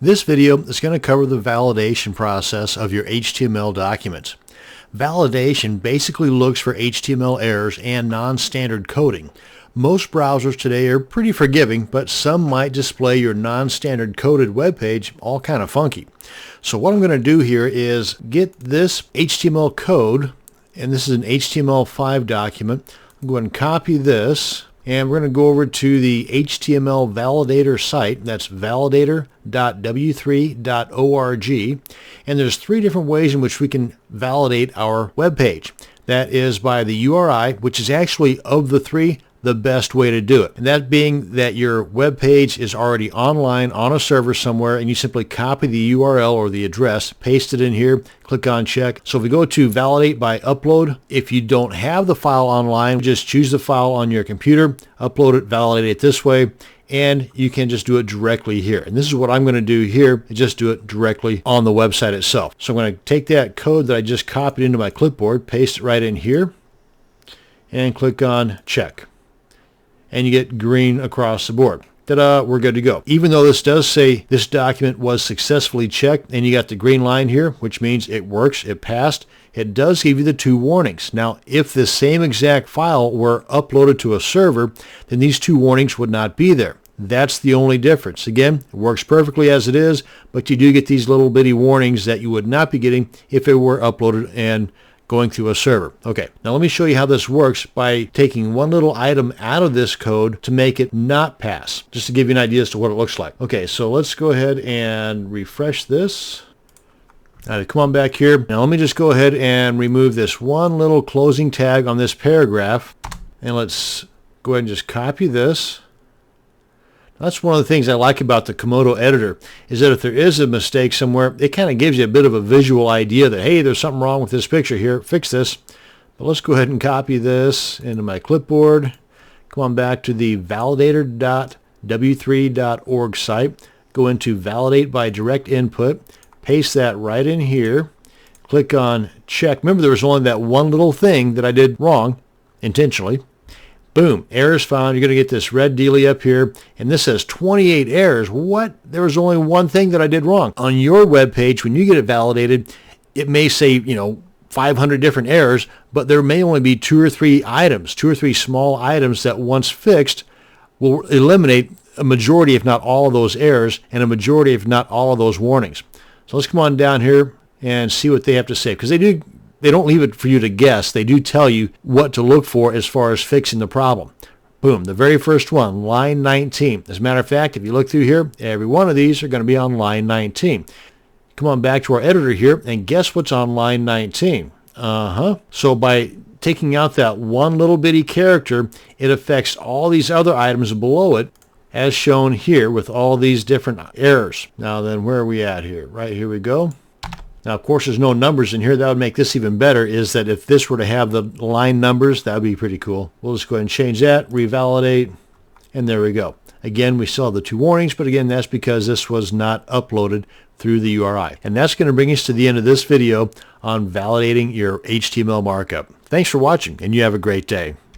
This video is going to cover the validation process of your HTML documents. Validation basically looks for HTML errors and non-standard coding. Most browsers today are pretty forgiving, but some might display your non-standard coded web page all kind of funky. So what I'm going to do here is get this HTML code, and this is an HTML5 document. I'm going to copy this. And we're going to go over to the HTML validator site. That's validator.w3.org. And there's three different ways in which we can validate our web page. That is by the URI, which is actually, of the three, the best way to do it. And that being that your web page is already online on a server somewhere, and you simply copy the URL or the address, paste it in here, click on check. So if we go to validate by upload, if you don't have the file online, just choose the file on your computer, upload it, validate it this way, and you can just do it directly here. And this is what I'm going to do here, just do it directly on the website itself. So I'm going to take that code that I just copied into my clipboard, paste it right in here, and click on check. And you get green across the board. Ta-da, we're good to go. Even though this does say this document was successfully checked, and you got the green line here, which means it works, it passed, it does give you the two warnings. Now, if the same exact file were uploaded to a server, then these two warnings would not be there. That's the only difference. Again, it works perfectly as it is, but you do get these little bitty warnings that you would not be getting if it were uploaded and going through a server. Okay, now let me show you how this works by taking one little item out of this code to make it not pass, just to give you an idea as to what it looks like. Okay, so let's go ahead and refresh this. Now come on back here. Now let me just go ahead and remove this one little closing tag on this paragraph, and let's go ahead and just copy this. That's one of the things I like about the Komodo editor, is that if there is a mistake somewhere, it kind of gives you a bit of a visual idea that, hey, there's something wrong with this picture here, fix this. But let's go ahead and copy this into my clipboard. Come on back to the validator.w3.org site. Go into validate by direct input. Paste that right in here. Click on check. Remember, there was only that one little thing that I did wrong intentionally. Boom, errors found. You're going to get this red dealie up here, and this says 28 errors. What? There was only one thing that I did wrong. On your web page, when you get it validated, it may say, 500 different errors, but there may only be two or three small items that once fixed will eliminate a majority, if not all of those errors, and a majority, if not all of those warnings. So let's come on down here and see what they have to say, because they don't leave it for you to guess. They do tell you what to look for as far as fixing the problem. Boom, the very first one, line 19. As a matter of fact, if you look through here, every one of these are going to be on line 19. Come on back to our editor here, and guess what's on line 19? So by taking out that one little bitty character, it affects all these other items below it, as shown here with all these different errors. Now then, where are we at here? Right here we go. Now, of course, there's no numbers in here. That would make this even better, is that if this were to have the line numbers, that would be pretty cool. We'll just go ahead and change that, revalidate, and there we go. Again, we saw the two warnings, but again, that's because this was not uploaded through the URI. And that's going to bring us to the end of this video on validating your HTML markup. Thanks for watching, and you have a great day.